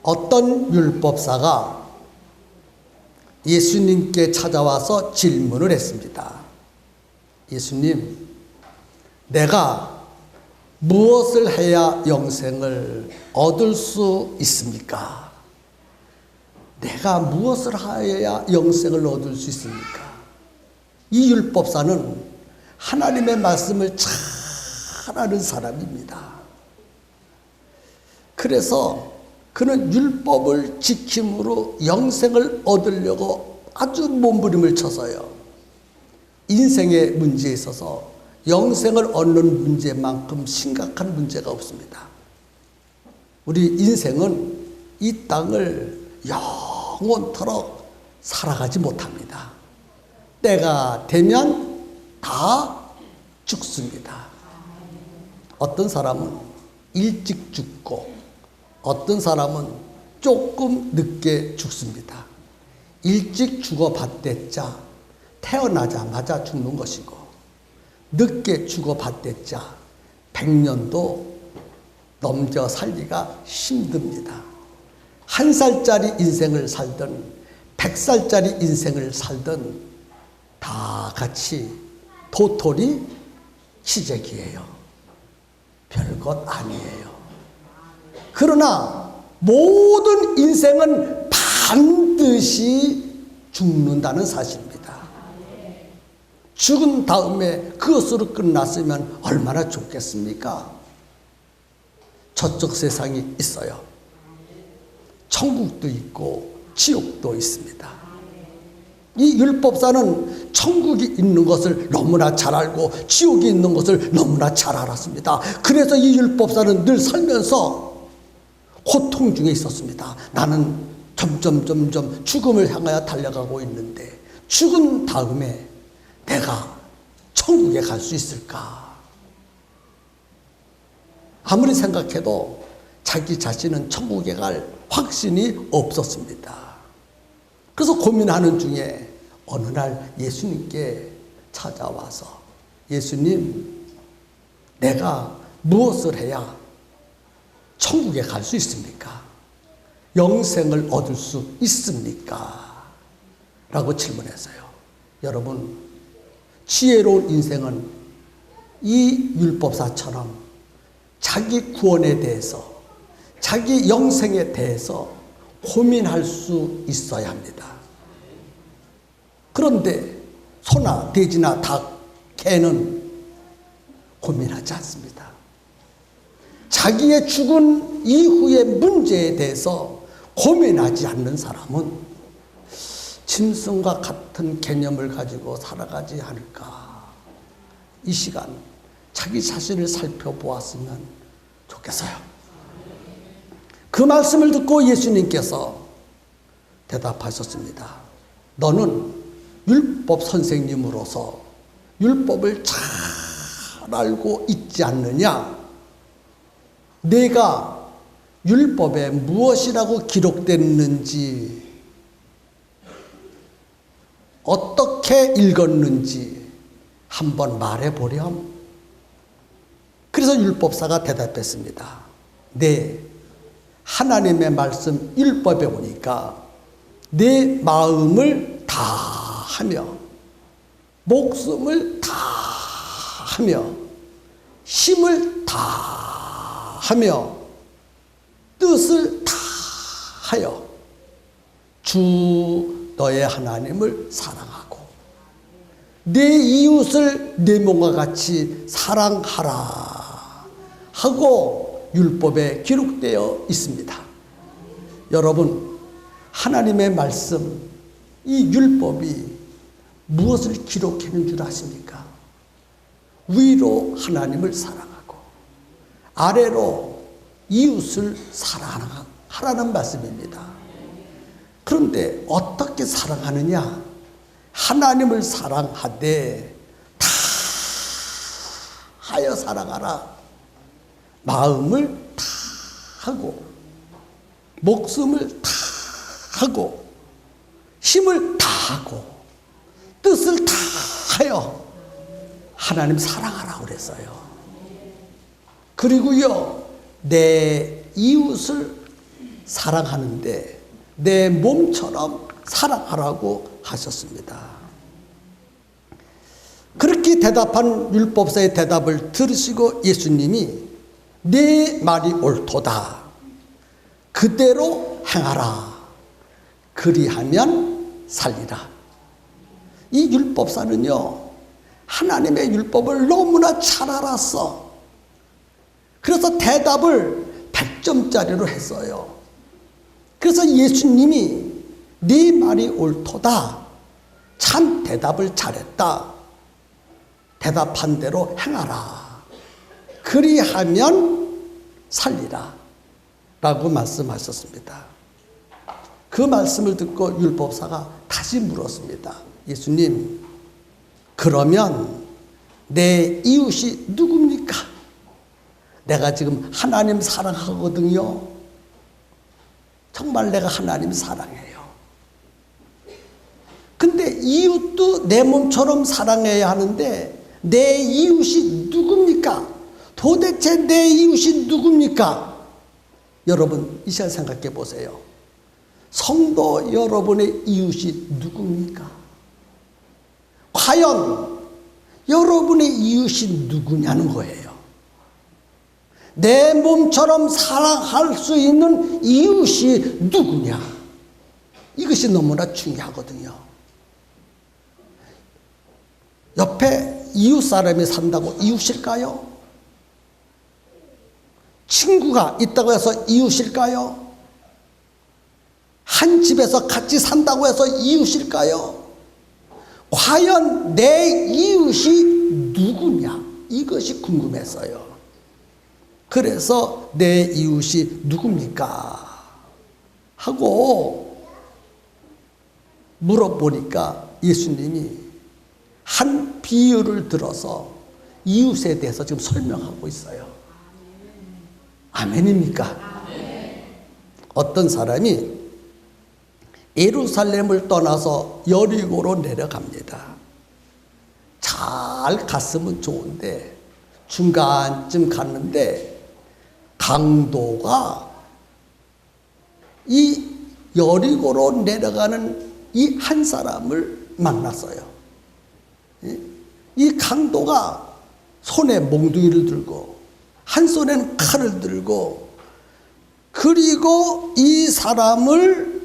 어떤 율법사가 예수님께 찾아와서 질문을 했습니다. 예수님, 내가 무엇을 해야 영생을 얻을 수 있습니까? 내가 무엇을 해야 영생을 얻을 수 있습니까? 이 율법사는 하나님의 말씀을 잘 아는 사람입니다. 그래서 그는 율법을 지킴으로 영생을 얻으려고 아주 몸부림을 쳐서요, 인생의 문제에 있어서 영생을 얻는 문제만큼 심각한 문제가 없습니다. 우리 인생은 이 땅을 영원토록 살아가지 못합니다. 때가 되면 다 죽습니다. 어떤 사람은 일찍 죽고 어떤 사람은 조금 늦게 죽습니다. 일찍 죽어봤댔자 태어나자마자 죽는 것이고, 늦게 죽어봤댔자 100년도 넘겨 살기가 힘듭니다. 1살짜리 인생을 살든 100살짜리 인생을 살든 다 같이 도토리 시제기예요. 별것 아니에요. 그러나 모든 인생은 반드시 죽는다는 사실입니다. 죽은 다음에 그것으로 끝났으면 얼마나 좋겠습니까? 저쪽 세상이 있어요. 천국도 있고 지옥도 있습니다. 이 율법사는 천국이 있는 것을 너무나 잘 알고 지옥이 있는 것을 너무나 잘 알았습니다. 그래서 이 율법사는 늘 살면서 고통 중에 있었습니다. 나는 점점 죽음을 향하여 달려가고 있는데 죽은 다음에 내가 천국에 갈 수 있을까? 아무리 생각해도 자기 자신은 천국에 갈 확신이 없었습니다. 그래서 고민하는 중에 어느 날 예수님께 찾아와서, 예수님, 내가 무엇을 해야 천국에 갈 수 있습니까? 영생을 얻을 수 있습니까? 라고 질문했어요. 여러분, 지혜로운 인생은 이 율법사처럼 자기 구원에 대해서, 자기 영생에 대해서 고민할 수 있어야 합니다. 그런데 소나 돼지나 닭, 개는 고민하지 않습니다. 자기의 죽은 이후의 문제에 대해서 고민하지 않는 사람은 짐승과 같은 개념을 가지고 살아가지 않을까. 이 시간 자기 자신을 살펴보았으면 좋겠어요. 그 말씀을 듣고 예수님께서 대답하셨습니다. 너는 율법 선생님으로서 율법을 잘 알고 있지 않느냐? 내가 율법에 무엇이라고 기록됐는지, 어떻게 읽었는지 한번 말해보렴. 그래서 율법사가 대답했습니다. 네, 하나님의 말씀 율법에 보니까 내 마음을 다하며 목숨을 다하며 힘을 다하며 뜻을 다하여 주 너의 하나님을 사랑하고 내 이웃을 내 몸과 같이 사랑하라 하고 율법에 기록되어 있습니다. 여러분, 하나님의 말씀, 이 율법이 무엇을 기록하는 줄 아십니까? 위로 하나님을 사랑하고 아래로 이웃을 사랑하라는 말씀입니다. 그런데 어떻게 사랑하느냐? 하나님을 사랑하되 다 하여 사랑하라. 마음을 다 하고 목숨을 다 하고 힘을 다 하고 뜻을 다 하여 하나님 사랑하라고 그랬어요. 그리고요, 내 이웃을 사랑하는데 내 몸처럼 사랑하라고 하셨습니다. 그렇게 대답한 율법사의 대답을 들으시고 예수님이 네 말이 옳도다. 그대로 행하라. 그리하면 살리라. 이 율법사는요, 하나님의 율법을 너무나 잘 알았어. 그래서 대답을 100점짜리로 했어요. 그래서 예수님이 네 말이 옳도다. 참 대답을 잘했다. 대답한 대로 행하라. 그리하면 살리라. 라고 말씀하셨습니다. 그 말씀을 듣고 율법사가 다시 물었습니다. 예수님, 그러면 내 이웃이 누굽니까? 내가 지금 하나님 사랑하거든요. 정말 내가 하나님 사랑해요. 근데 이웃도 내 몸처럼 사랑해야 하는데 내 이웃이 누굽니까? 도대체 내 이웃이 누굽니까? 여러분, 이 시간 생각해 보세요. 성도 여러분의 이웃이 누굽니까? 과연 여러분의 이웃이 누구냐는 거예요. 내 몸처럼 사랑할 수 있는 이웃이 누구냐? 이것이 너무나 중요하거든요. 옆에 이웃 사람이 산다고 이웃일까요? 친구가 있다고 해서 이웃일까요? 한 집에서 같이 산다고 해서 이웃일까요? 과연 내 이웃이 누구냐? 이것이 궁금했어요. 그래서 내 이웃이 누굽니까? 하고 물어보니까 예수님이 한 비유를 들어서 이웃에 대해서 지금 설명하고 있어요. 아멘입니까? 어떤 사람이 예루살렘을 떠나서 여리고로 내려갑니다. 잘 갔으면 좋은데 중간쯤 갔는데 강도가 이 여리고로 내려가는 이 한 사람을 만났어요. 이 강도가 손에 몽둥이를 들고 한 손에는 칼을 들고, 그리고 이 사람을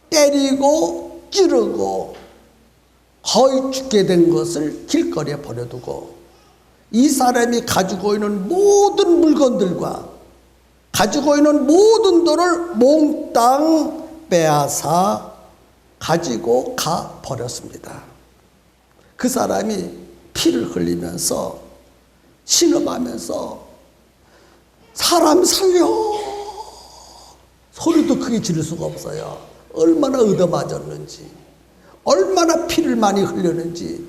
때리고 찌르고 거의 죽게 된 것을 길거리에 버려두고 이 사람이 가지고 있는 모든 물건들과 가지고 있는 모든 돈을 몽땅 빼앗아 가지고 가 버렸습니다. 그 사람이 피를 흘리면서 신음하면서 사람 살려 소리도 크게 지를 수가 없어요. 얼마나 얻어맞았는지, 얼마나 피를 많이 흘렸는지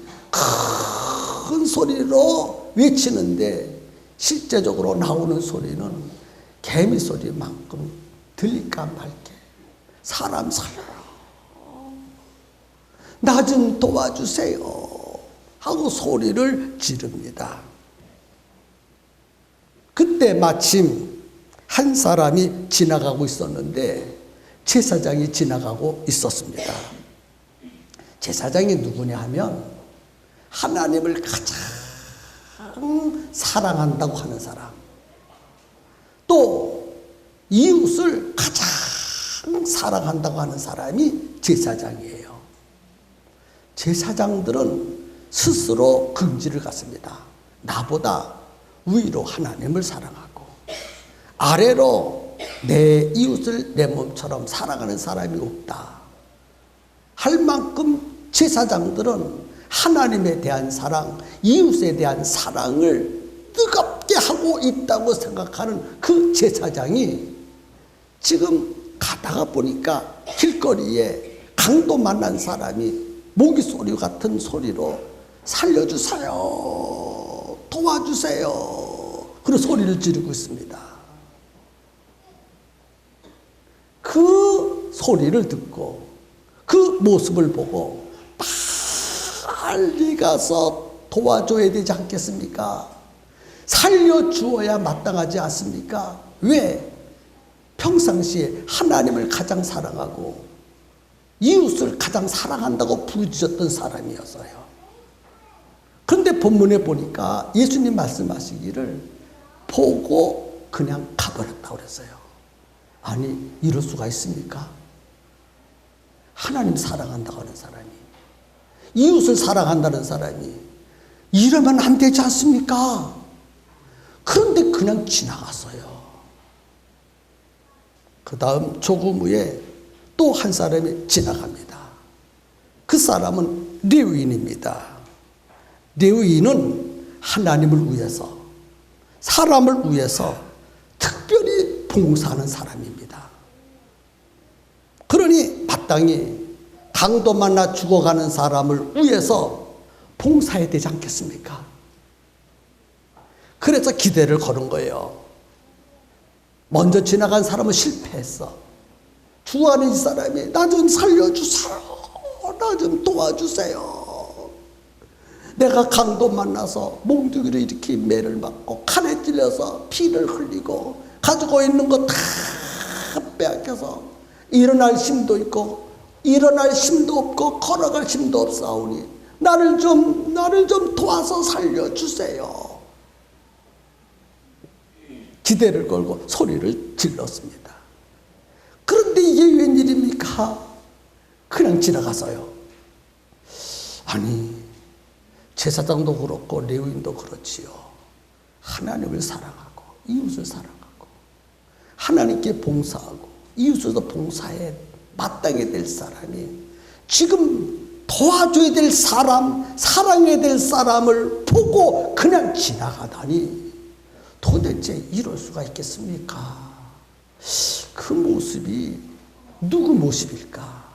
큰 소리로 외치는데 실제적으로 나오는 소리는 개미 소리만큼 들릴까 말게. 사람 살려라, 나 좀 도와주세요 하고 소리를 지릅니다. 그때 마침 한 사람이 지나가고 있었는데 제사장이 지나가고 있었습니다. 제사장이 누구냐 하면 하나님을 가장 사랑한다고 하는 사람, 또 이웃을 가장 사랑한다고 하는 사람이 제사장이에요. 제사장들은 스스로 긍지를 갖습니다. 나보다 위로 하나님을 사랑하고 아래로 내 이웃을 내 몸처럼 사랑하는 사람이 없다 할 만큼 제사장들은 하나님에 대한 사랑, 이웃에 대한 사랑을 뜨겁게 하고 있다고 생각하는 그 제사장이 지금 가다가 보니까 길거리에 강도 만난 사람이 모기 소리 같은 소리로 살려주세요, 도와주세요, 그런 소리를 지르고 있습니다. 그 소리를 듣고 그 모습을 보고 빨리 가서 도와줘야 되지 않겠습니까? 살려주어야 마땅하지 않습니까? 왜? 평상시에 하나님을 가장 사랑하고 이웃을 가장 사랑한다고 부르짖었던 사람이었어요. 그런데 본문에 보니까 예수님 말씀하시기를 보고 그냥 가버렸다고 그랬어요. 아니, 이럴 수가 있습니까? 하나님 사랑한다고 하는 사람이, 이웃을 사랑한다는 사람이 이러면 안 되지 않습니까? 그런데 그냥 지나갔어요. 그 다음 조금 후에 또 한 사람이 지나갑니다. 그 사람은 레위인입니다. 레위인은 하나님을 위해서, 사람을 위해서 특별히 봉사하는 사람입니다. 그러니 마땅히 강도 만나 죽어가는 사람을 위해서 봉사해야 되지 않겠습니까? 그래서 기대를 거는 거예요. 먼저 지나간 사람은 실패했어. 죽어가는 이 사람이 나 좀 살려주세요. 나 좀 도와주세요. 내가 강도 만나서 몽둥이로 이렇게 매를 맞고 칼에 찔려서 피를 흘리고 가지고 있는 거 다 빼앗겨서 일어날 힘도 있고 일어날 힘도 없고 걸어갈 힘도 없사오니 나를 좀 도와서 살려주세요. 기대를 걸고 소리를 질렀습니다. 그런데 이게 웬일입니까? 그냥 지나갔어요. 아니, 제사장도 그렇고 레위인도 그렇지요. 하나님을 사랑하고 이웃을 사랑하고 하나님께 봉사하고 이웃에도 봉사에 마땅히 될 사람이 지금 도와줘야 될 사람, 사랑해야 될 사람을 보고 그냥 지나가다니 도대체 이럴 수가 있겠습니까? 그 모습이 누구 모습일까?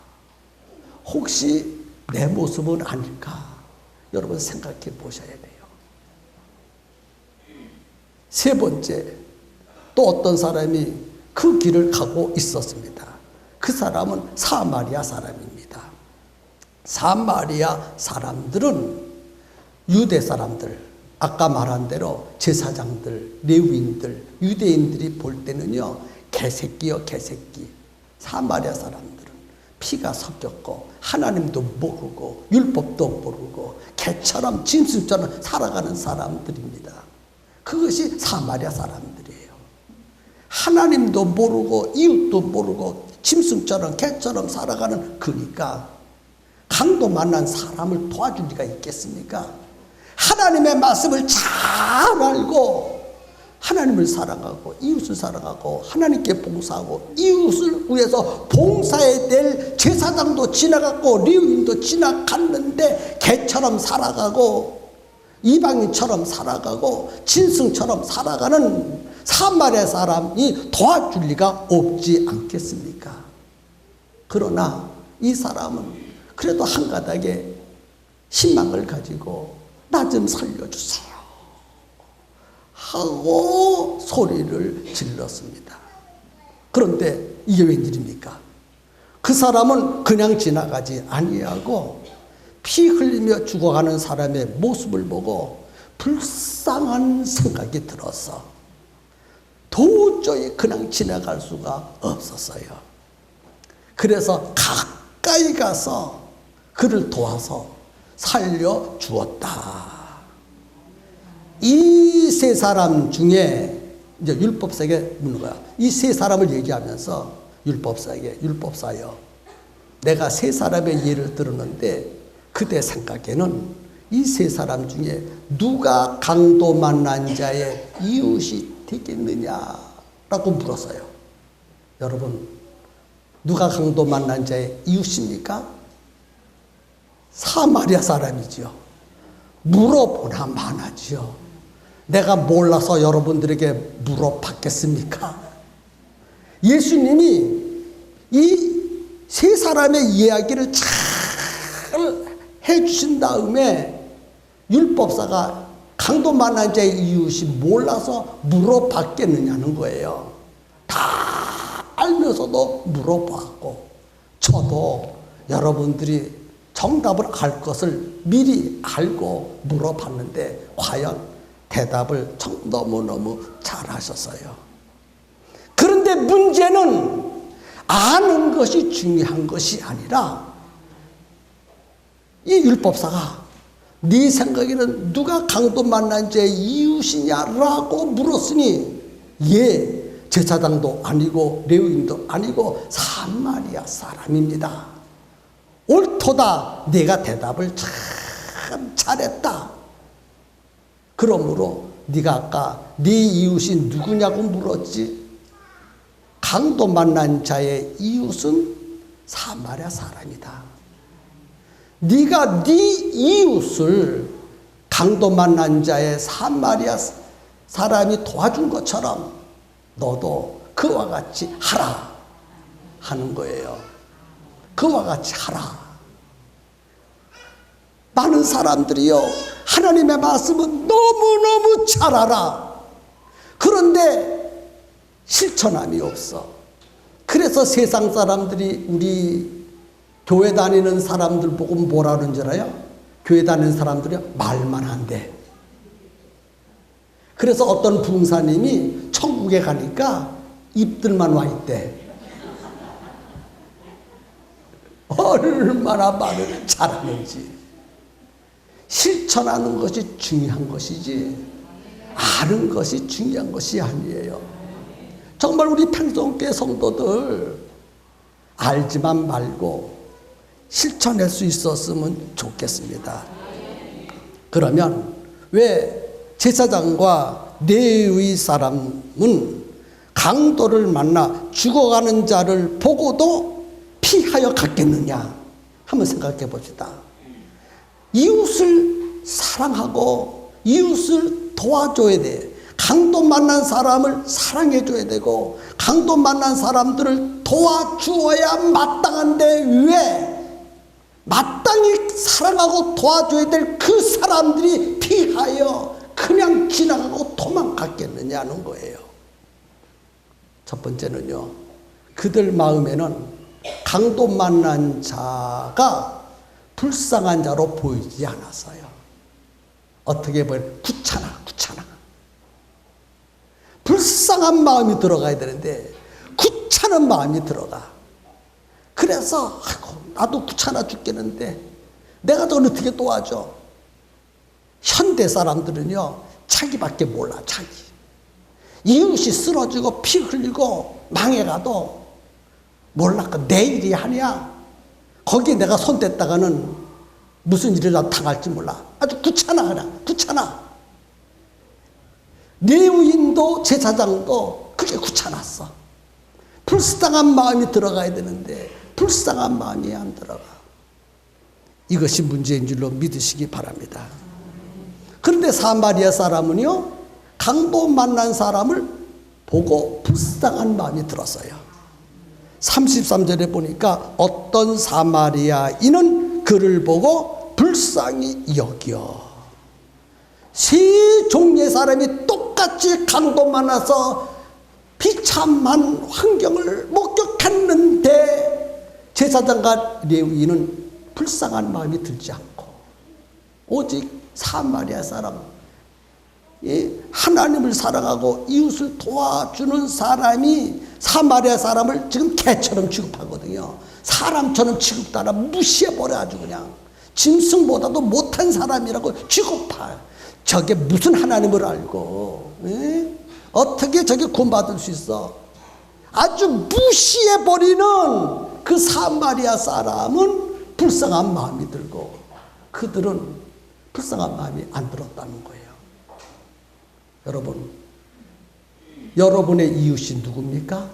혹시 내 모습은 아닐까? 여러분 생각해 보셔야 돼요. 세 번째, 또 어떤 사람이 그 길을 가고 있었습니다. 그 사람은 사마리아 사람입니다. 사마리아 사람들은 유대 사람들, 아까 말한 대로 제사장들, 레위인들, 유대인들이 볼 때는요, 개새끼요, 개새끼. 사마리아 사람들은 피가 섞였고 하나님도 모르고 율법도 모르고 개처럼 짐승처럼 살아가는 사람들입니다. 그것이 사마리아 사람들이에요. 하나님도 모르고 이웃도 모르고 짐승처럼 개처럼 살아가는 그니까 강도 만난 사람을 도와줄 리가 있겠습니까? 하나님의 말씀을 잘 알고 하나님을 사랑하고 이웃을 사랑하고 하나님께 봉사하고 이웃을 위해서 봉사해야 될 제사장도 지나갔고 레위인도 지나갔는데 개처럼 살아가고 이방인처럼 살아가고 짐승처럼 살아가는 사마리아 사람이 도와줄 리가 없지 않겠습니까? 그러나 이 사람은 그래도 한 가닥의 희망을 가지고 나 좀 살려주세요 하고 소리를 질렀습니다. 그런데 이게 웬일입니까? 그 사람은 그냥 지나가지 아니하고 피 흘리며 죽어가는 사람의 모습을 보고 불쌍한 생각이 들어서 도저히 그냥 지나갈 수가 없었어요. 그래서 가까이 가서 그를 도와서 살려주었다. 이 세 사람 중에 이제 율법사에게 묻는 거야. 이 세 사람을 얘기하면서 율법사여, 내가 세 사람의 예를 들었는데 그대 생각에는 이 세 사람 중에 누가 강도 만난 자의 이웃이 되겠느냐라고 물었어요. 여러분, 누가 강도 만난 자의 이웃입니까? 사마리아 사람이지요. 물어보나 마나지요. 내가 몰라서 여러분들에게 물어봤겠습니까? 예수님이 이 세 사람의 이야기를 잘 해주신 다음에 율법사가 강도 만난 자의 이웃이 몰라서 물어봤겠느냐는 거예요. 다 알면서도 물어봤고, 저도 여러분들이 정답을 알 것을 미리 알고 물어봤는데 과연 대답을 너무너무 잘하셨어요. 그런데 그런데 문제는 아는 것이 중요한 것이 아니라 이 율법사가 네 생각에는 누가 강도 만난 자의 이웃이냐라고 물었으니 제사장도 아니고 레위인도 아니고 사마리아 사람입니다. 옳도다. 내가 대답을 참 잘했다. 그러므로 네가 아까 네 이웃이 누구냐고 물었지. 강도 만난 자의 이웃은 사마리아 사람이다. 네가 네 이웃을 강도 만난 자의 사마리아 사람이 도와준 것처럼 너도 그와 같이 하라 하는 거예요. 그와 같이 하라. 많은 사람들이요, 하나님의 말씀은 너무너무 잘 알아. 그런데 실천함이 없어. 그래서 세상 사람들이 우리 교회 다니는 사람들 보고 뭐라 그러는 줄 알아요? 교회 다니는 사람들이 말만 한대. 그래서 어떤 부흥사님이 천국에 가니까 입들만 와 있대. 얼마나 말을 잘하는지. 실천하는 것이 중요한 것이지 아는 것이 중요한 것이 아니에요. 정말 우리 평성교회 성도들 알지만 말고 실천할 수 있었으면 좋겠습니다. 그러면 왜 제사장과 레위 사람은 강도를 만나 죽어가는 자를 보고도 피하여 갔겠느냐? 한번 생각해 봅시다. 이웃을 사랑하고 이웃을 도와줘야 돼. 강도 만난 사람을 사랑해줘야 되고 강도 만난 사람들을 도와주어야 마땅한데 왜 마땅히 사랑하고 도와줘야 될 그 사람들이 피하여 그냥 지나가고 도망갔겠느냐는 거예요. 첫 번째는요, 그들 마음에는 강도 만난 자가 불쌍한 자로 보이지 않았어요. 어떻게 보면 귀찮아. 불쌍한 마음이 들어가야 되는데 귀찮은 마음이 들어가. 그래서 나도 귀찮아 죽겠는데 내가 너 어떻게 도와줘? 현대 사람들은요, 자기밖에 몰라. 자기 이웃이 쓰러지고 피 흘리고 망해가도 몰라. 내 일이 아니야. 거기에 내가 손댔다가는 무슨 일이 당할지 몰라. 아주 귀찮아. 그냥 귀찮아. 레위인도 제사장도 그게 귀찮았어. 불쌍한 마음이 들어가야 되는데 불쌍한 마음이 안 들어가. 이것이 문제인 줄로 믿으시기 바랍니다. 그런데 사마리아 사람은요, 강도 만난 사람을 보고 불쌍한 마음이 들었어요. 33절에 보니까 어떤 사마리아인은 그를 보고 불쌍히 여겨. 세 종류의 사람이 똑같이 강도 만나서 비참한 환경을 목격했는데 제사장과 레위인은 불쌍한 마음이 들지 않고 오직 사마리아 사람, 하나님을 사랑하고 이웃을 도와주는 사람이 사마리아 사람을 지금 개처럼 취급하거든요. 사람처럼 취급도 안 하고 무시해버려가지고 그냥 짐승보다도 못한 사람이라고 취급해. 저게 무슨 하나님을 알고 어떻게 저게 구원받을 수 있어? 아주 무시해버리는 그 사마리아 사람은 불쌍한 마음이 들고 그들은 불쌍한 마음이 안 들었다는 거예요. 여러분, 여러분의 이웃이 누굽니까?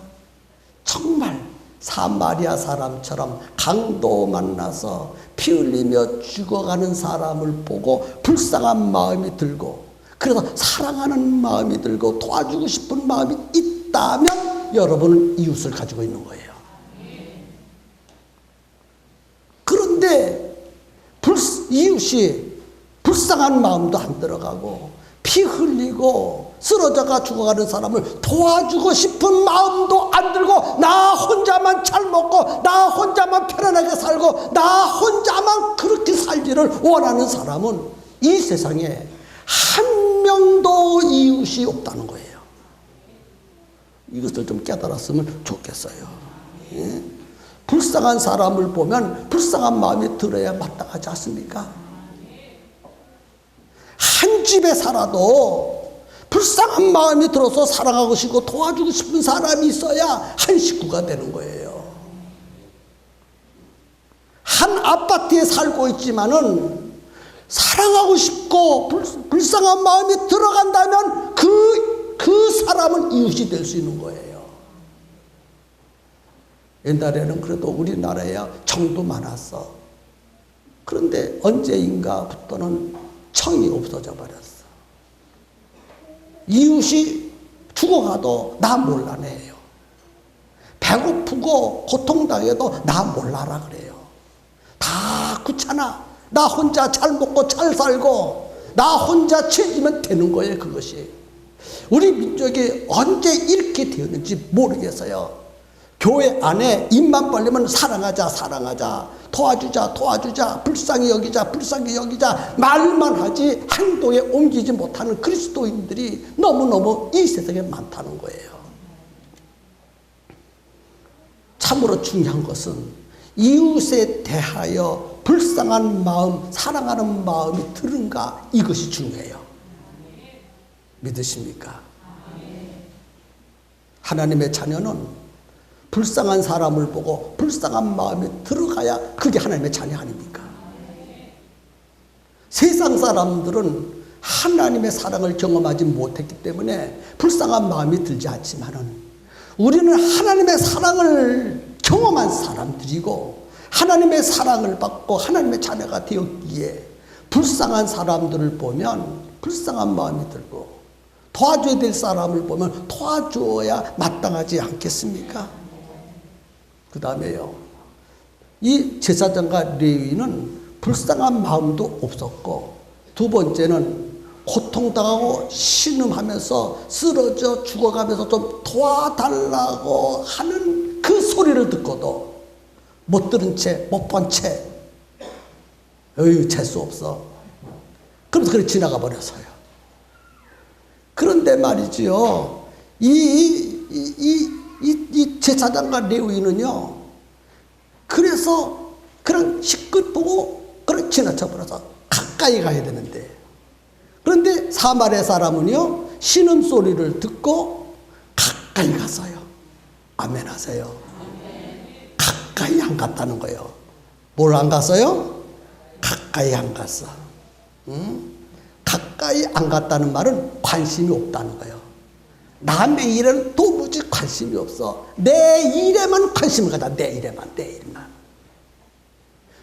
정말 사마리아 사람처럼 강도 만나서 피 흘리며 죽어가는 사람을 보고 불쌍한 마음이 들고 그래서 사랑하는 마음이 들고 도와주고 싶은 마음이 있다면 여러분은 이웃을 가지고 있는 거예요. 그런데 이웃이 불쌍한 마음도 안 들어가고 피 흘리고 쓰러져가 죽어가는 사람을 도와주고 싶은 마음도 안 들고 나 혼자만 잘 먹고 나 혼자만 편안하게 살고 나 혼자만 그렇게 살기를 원하는 사람은 이 세상에 한 명도 이웃이 없다는 거예요. 이것을 좀 깨달았으면 좋겠어요. 예? 불쌍한 사람을 보면 불쌍한 마음이 들어야 마땅하지 않습니까? 한 집에 살아도 불쌍한 마음이 들어서 사랑하고 싶고 도와주고 싶은 사람이 있어야 한 식구가 되는 거예요. 한 아파트에 살고 있지만은 사랑하고 싶고 불쌍한 마음이 들어간다면 그 사람은 이웃이 될 수 있는 거예요. 옛날에는 그래도 우리나라에 청도 많았어. 그런데 언제인가부터는 청이 없어져 버렸어. 이웃이 죽어가도 나 몰라내요. 배고프고 고통당해도 나 몰라라 그래요. 다 귀찮아. 나 혼자 잘 먹고 잘 살고 나 혼자 채지면 되는 거예요. 그것이 우리 민족이 언제 이렇게 되었는지 모르겠어요. 교회 안에 입만 벌리면 사랑하자 사랑하자 도와주자 도와주자 불쌍히 여기자 불쌍히 여기자 말만 하지 행동에 옮기지 못하는 그리스도인들이 너무너무 이 세상에 많다는 거예요. 참으로 중요한 것은 이웃에 대하여 불쌍한 마음 사랑하는 마음이 드는가 이것이 중요해요. 믿으십니까? 하나님의 자녀는 불쌍한 사람을 보고 불쌍한 마음이 들어가야 그게 하나님의 자녀 아닙니까? 세상 사람들은 하나님의 사랑을 경험하지 못했기 때문에 불쌍한 마음이 들지 않지만은 우리는 하나님의 사랑을 경험한 사람들이고 하나님의 사랑을 받고 하나님의 자녀가 되었기에 불쌍한 사람들을 보면 불쌍한 마음이 들고 도와줘야 될 사람을 보면 도와줘야 마땅하지 않겠습니까? 그 다음에요. 이 제사장과 레위인은 불쌍한 마음도 없었고 두 번째는 고통당하고 신음하면서 쓰러져 죽어가면서 좀 도와달라고 하는 그 소리를 듣고도 못 들은 채 못 본 채 어휴 재수 없어. 그러면서 그렇게 지나가 버렸어요. 그런데 말이지요. 이 제사장과 레위인은요. 그래서 그냥 시끝 보고 그냥 지나쳐 버려서 가까이 가야 되는데 그런데 사마리아 사람은요. 신음소리를 듣고 가까이 갔어요. 아멘 하세요. 가까이 안 갔다는 거예요. 뭘 안 갔어요? 가까이 안 갔어. 가까이 안 갔다는 말은 관심이 없다는 거예요. 남의 일에는 도무지 관심이 없어. 내 일에만 관심을 가져. 내 일에만.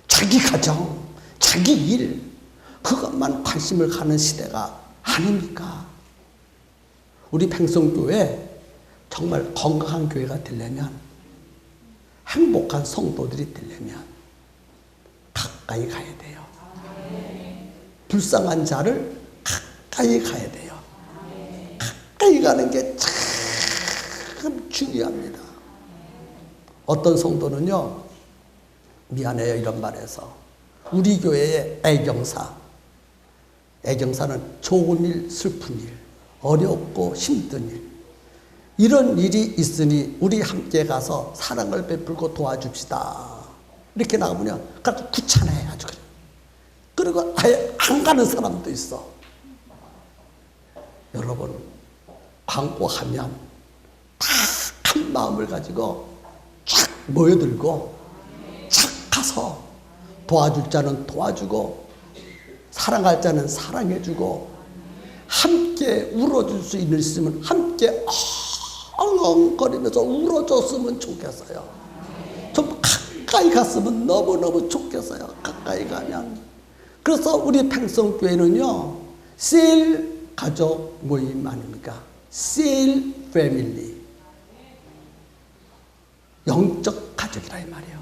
자기 가정, 자기 일 그것만 관심을 가는 시대가 아닙니까? 우리 평성교회 정말 건강한 교회가 되려면 행복한 성도들이 되려면 가까이 가야 돼요. 불쌍한 자를 가까이 가야 돼요. 가까이 가는 게 참 중요합니다. 어떤 성도는요. 미안해요 이런 말해서 우리 교회의 애경사는 좋은 일 슬픈 일 어렵고 힘든 일 이런 일이 있으니 우리 함께 가서 사랑을 베풀고 도와줍시다. 이렇게 나가면요. 그래서 귀찮아해 아주 그래. 그리고 아예 안 가는 사람도 있어. 여러분 광고하면 다 한 마음을 가지고 쫙 모여들고 착 가서 도와줄 자는 도와주고 사랑할 자는 사랑해주고 함께 울어줄 수 있으면 함께 엉엉거리면서 울어줬으면 좋겠어요. 좀 가까이 갔으면 너무너무 좋겠어요. 가까이 가면. 그래서 우리 평성교회는요. 셀 가족 모임 아닙니까? 셀 패밀리. 영적 가족이라 이 말이에요.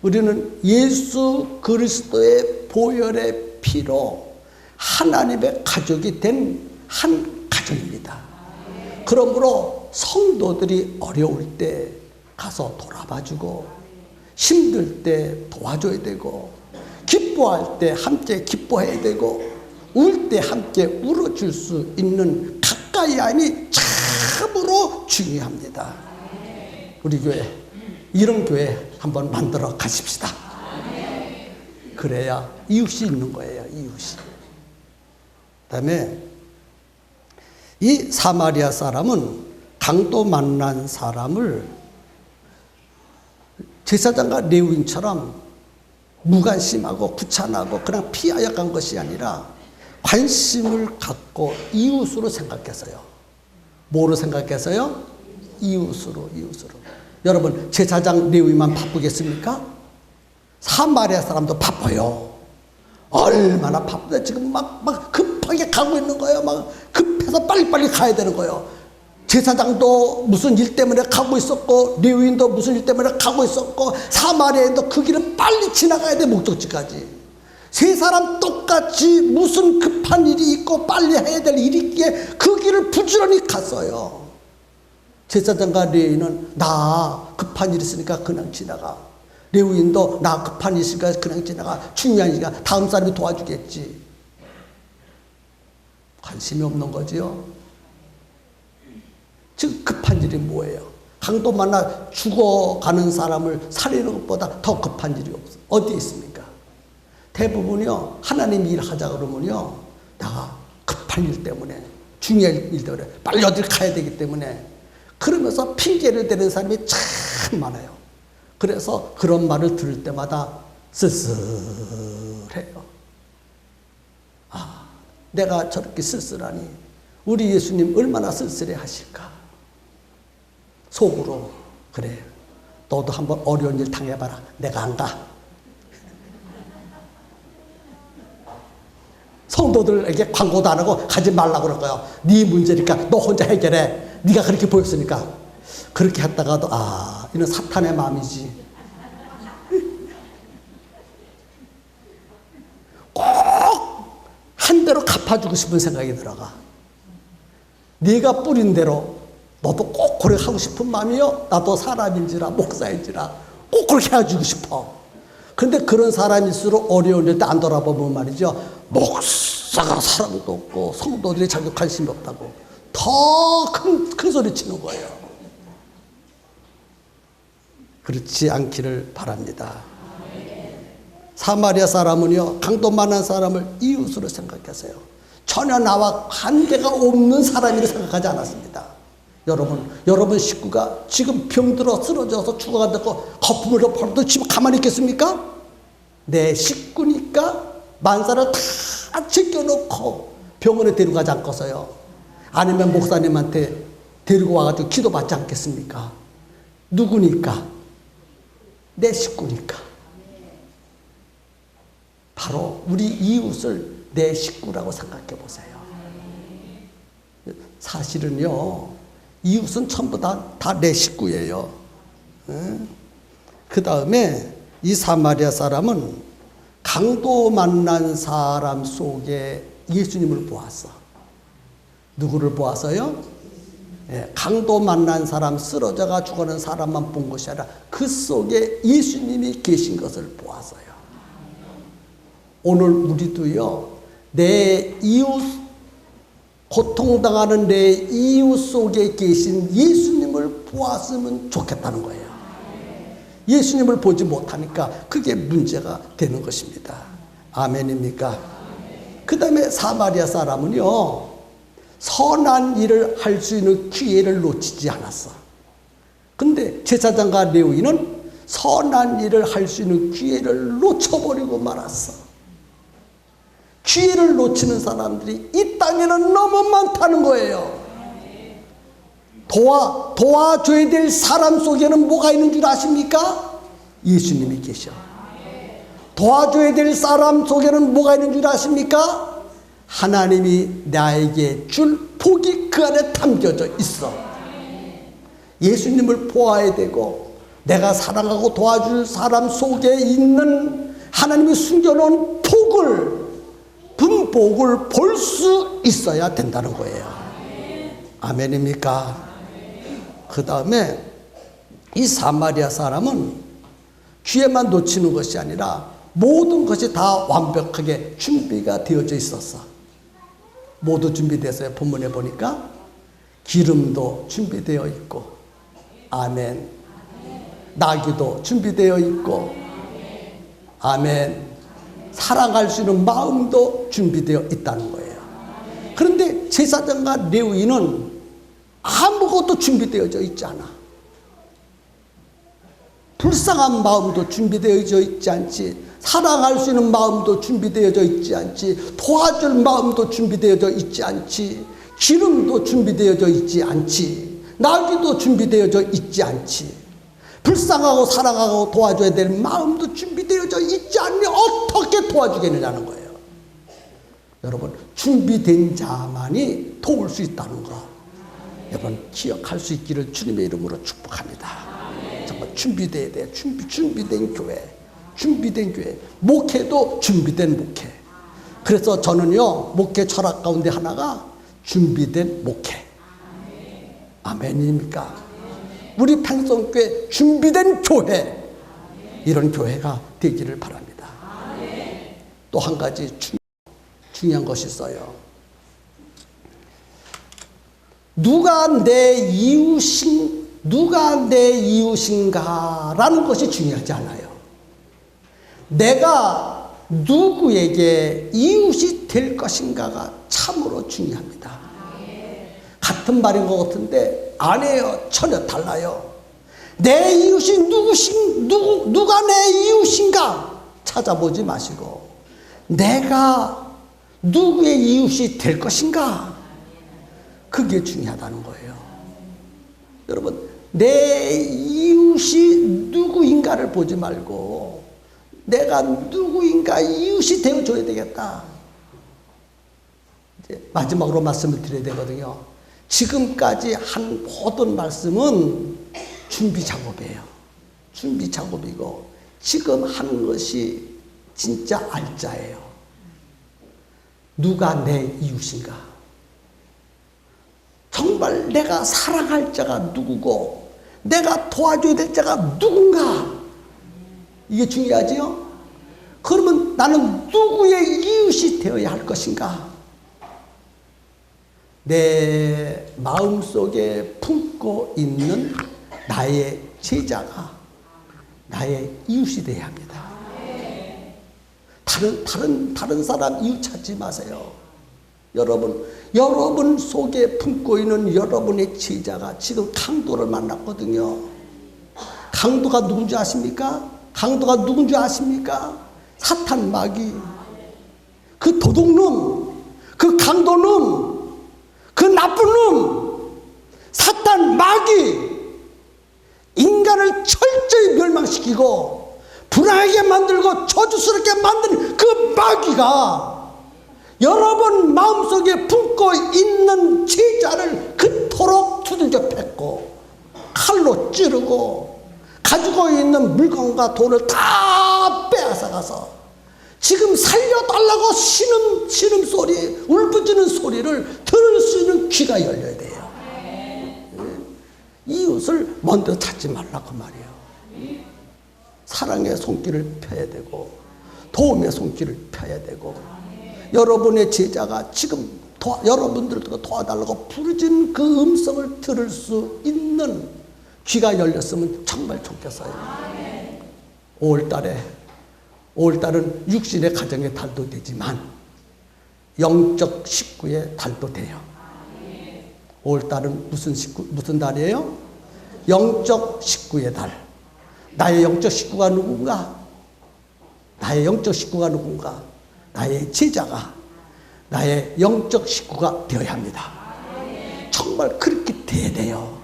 우리는 예수 그리스도의 보혈의 피로 하나님의 가족이 된 한 가정입니다. 그러므로 성도들이 어려울 때 가서 돌아봐주고 힘들 때 도와줘야 되고 기뻐할 때 함께 기뻐해야 되고 울 때 함께 울어줄 수 있는 가까이 함이 참으로 중요합니다. 우리 교회 이런 교회 한번 만들어 가십시다. 그래야 이웃이 있는 거예요. 이웃이. 그다음에 이 사마리아 사람은 강도 만난 사람을 제사장과 레위인처럼 무관심하고 구차나고 그냥 피하여 간 것이 아니라 관심을 갖고 이웃으로 생각했어요. 뭐로 생각했어요? 이웃으로. 여러분 제사장 레위만 바쁘겠습니까? 사마리아 사람도 바빠요. 얼마나 바쁜데 지금 막 급하게 가고 있는 거예요. 막 급해서 빨리빨리 가야 되는 거예요. 제사장도 무슨 일 때문에 가고 있었고 레위인도 무슨 일 때문에 가고 있었고 사마리아인도 그 길을 빨리 지나가야 돼. 목적지까지. 세 사람 똑같이 무슨 급한 일이 있고 빨리 해야 될 일이 있기에 그 길을 부지런히 갔어요. 제사장과 레위인은 나 급한 일 있으니까 그냥 지나가. 레위인도 나 급한 일 있으니까 그냥 지나가. 중요한 일이니까 다음 사람이 도와주겠지. 관심이 없는 거지요. 지금 급한 일이 뭐예요? 강도 만나 죽어가는 사람을 살리는 것보다 더 급한 일이 없어. 어디 있습니까? 대부분이요. 하나님 일하자 그러면요. 내가 급한 일 때문에 중요한 일 때문에 빨리 어딜 가야 되기 때문에 그러면서 핑계를 대는 사람이 참 많아요. 그래서 그런 말을 들을 때마다 쓸쓸해요. 아, 내가 저렇게 쓸쓸하니 우리 예수님 얼마나 쓸쓸해 하실까. 속으로 그래 너도 한번 어려운 일 당해봐라. 내가 안 가. 성도들에게 광고도 안 하고 가지 말라고 그럴 거예요. 네 문제니까 너 혼자 해결해. 네가 그렇게 보였으니까. 그렇게 했다가도 이는 사탄의 마음이지. 꼭 한 대로 갚아주고 싶은 생각이 들어가. 네가 뿌린 대로 너도 꼭 그렇게 하고 싶은 마음이요. 나도 사람인지라 목사인지라 꼭 그렇게 해주고 싶어. 그런데 그런 사람일수록 어려운 일 때 안 돌아보면 말이죠. 목사가 사랑도 없고 성도들이 자기 관심이 없다고 더 큰 소리 치는 거예요. 그렇지 않기를 바랍니다. 사마리아 사람은요. 강도 만난 사람을 이웃으로 생각했어요. 전혀 나와 관계가 없는 사람이라 생각하지 않았습니다. 여러분 식구가 지금 병들어 쓰러져서 죽어간다고 거품을 덮어도 지금 가만히 있겠습니까? 내 식구니까 만사를 다 제껴놓고 병원에 데려가지 않겠어요? 아니면 목사님한테 데리고 와가지고 기도받지 않겠습니까? 누구니까? 내 식구니까. 바로 우리 이웃을 내 식구라고 생각해 보세요. 사실은요, 이웃은 전부 다 내 식구예요. 그 다음에 이 사마리아 사람은 강도 만난 사람 속에 예수님을 보았어. 누구를 보았어요? 강도 만난 사람, 쓰러져가 죽어가는 사람만 본 것이 아니라 그 속에 예수님이 계신 것을 보았어요. 오늘 우리도요, 내 이웃, 고통당하는 내 이웃 속에 계신 예수님을 보았으면 좋겠다는 거예요. 예수님을 보지 못하니까 그게 문제가 되는 것입니다. 아멘입니까? 그 다음에 사마리아 사람은요, 선한 일을 할 수 있는 기회를 놓치지 않았어. 근데 제사장과 레위인은 선한 일을 할 수 있는 기회를 놓쳐버리고 말았어. 기회를 놓치는 사람들이 이 땅에는 너무 많다는 거예요. 도와줘야 될 사람 속에는 뭐가 있는 줄 아십니까? 예수님이 계셔. 도와줘야 될 사람 속에는 뭐가 있는 줄 아십니까? 하나님이 나에게 줄 복이 그 안에 담겨져 있어. 예수님을 보아야 되고 내가 사랑하고 도와줄 사람 속에 있는 하나님이 숨겨놓은 분복을 볼 수 있어야 된다는 거예요. 아멘입니까? 그 다음에 이 사마리아 사람은 기회만 놓치는 것이 아니라 모든 것이 다 완벽하게 준비가 되어져 있었어. 모두 준비됐어요. 본문에 보니까 기름도 준비되어 있고, 아멘. 나귀도 준비되어 있고, 아멘. 살아갈 수 있는 마음도 준비되어 있다는 거예요. 그런데 제사장과 레위인은 아무것도 준비되어져 있지 않아. 불쌍한 마음도 준비되어져 있지 않지, 사랑할 수 있는 마음도 준비되어져 있지 않지, 도와줄 마음도 준비되어져 있지 않지, 기름도 준비되어져 있지 않지, 나귀도 준비되어져 있지 않지, 불쌍하고 사랑하고 도와줘야 될 마음도 준비되어져 있지 않니 어떻게 도와주겠느냐는 거예요. 여러분, 준비된 자만이 도울 수 있다는 거 여러분 기억할 수 있기를 주님의 이름으로 축복합니다. 정말 준비돼야 돼. 준비된 교회, 준비된 교회. 목회도 준비된 목회. 그래서 저는요, 목회 철학 가운데 하나가 준비된 목회. 아멘입니까? 우리 평성교회 준비된 교회, 이런 교회가 되기를 바랍니다. 또 한 가지 중요한 것이 있어요. 누가 내 이웃인가라는 것이 중요하지 않아요. 내가 누구에게 이웃이 될 것인가가 참으로 중요합니다. 같은 말인 것 같은데 아니에요. 전혀 달라요. 내 이웃이 누가 내 이웃인가 찾아보지 마시고, 내가 누구의 이웃이 될 것인가, 그게 중요하다는 거예요. 여러분, 내 이웃이 누구인가를 보지 말고 내가 누구인가 이웃이 되어줘야 되겠다. 이제 마지막으로 말씀을 드려야 되거든요. 지금까지 한 모든 말씀은 준비 작업이에요. 준비 작업이고, 지금 하는 것이 진짜 알짜예요. 누가 내 이웃인가? 정말 내가 사랑할 자가 누구고 내가 도와줘야 될 자가 누군가, 이게 중요하지요. 그러면 나는 누구의 이웃이 되어야 할 것인가? 내 마음속에 품고 있는 나의 제자가 나의 이웃이 되어야 합니다. 다른 사람 이웃 찾지 마세요. 여러분 속에 품고 있는 여러분의 제자가 지금 강도를 만났거든요. 강도가 누군지 아십니까? 강도가 누군지 아십니까? 사탄 마귀, 그 도둑놈, 그 강도놈, 그 나쁜 놈, 사탄 마귀, 인간을 철저히 멸망시키고 불안하게 만들고 저주스럽게 만든 그 마귀가 여러분 마음속에 품고 있는 제자를 그토록 두들겨 팼고 칼로 찌르고 가지고 있는 물건과 돈을 다 빼앗아가서 지금 살려달라고 신음소리, 울부짖는 소리를 들을 수 있는 귀가 열려야 돼요. 이웃을 먼저 찾지 말라고 말이에요. 사랑의 손길을 펴야 되고 도움의 손길을 펴야 되고, 여러분의 제자가 지금 여러분들도 도와달라고 부르짖는 그 음성을 들을 수 있는 귀가 열렸으면 정말 좋겠어요. 5월달은 육신의 가정의 달도 되지만 영적 식구의 달도 돼요. 5월달은 무슨 달이에요? 영적 식구의 달. 나의 영적 식구가 누군가? 나의 영적 식구가 누군가? 나의 제자가 나의 영적 식구가 되어야 합니다. 정말 그렇게 돼야 돼요.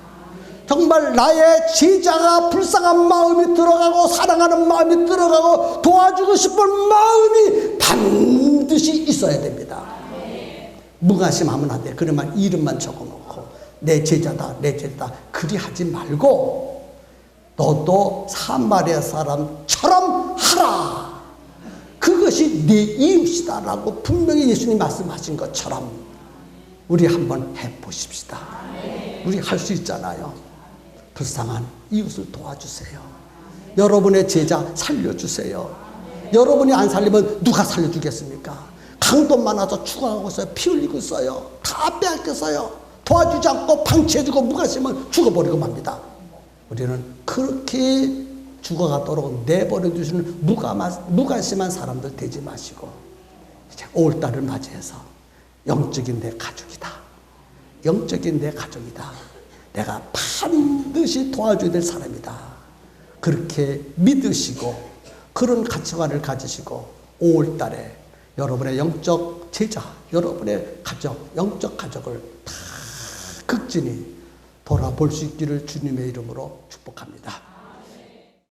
정말 나의 제자가 불쌍한 마음이 들어가고 사랑하는 마음이 들어가고 도와주고 싶은 마음이 반드시 있어야 됩니다. 무관심하면 안 돼. 그러면 이름만 적어놓고 내 제자다, 내 제자다 그리 하지 말고 너도 사마리아 사람처럼 하라. 그것이 네 이웃이다라고 분명히 예수님 말씀하신 것처럼 우리 한번 해보십시다. 우리 할 수 있잖아요. 불쌍한 이웃을 도와주세요. 여러분의 제자 살려주세요. 여러분이 안 살리면 누가 살려주겠습니까? 강도 많아서 죽어가고 있어요. 피 흘리고 있어요. 다 빼앗겼어요. 도와주지 않고 방치해주고 무관심하면 죽어버리고 맙니다. 우리는 그렇게 죽어가도록 내버려 두시는 무관심한 사람들 되지 마시고, 이제 5월달을 맞이해서 영적인 내 가족이다. 영적인 내 가족이다. 내가 반드시 도와줘야 될 사람이다. 그렇게 믿으시고 그런 가치관을 가지시고 5월달에 여러분의 영적 제자, 여러분의 가족, 영적 가족을 다 극진히 돌아볼 수 있기를 주님의 이름으로 축복합니다.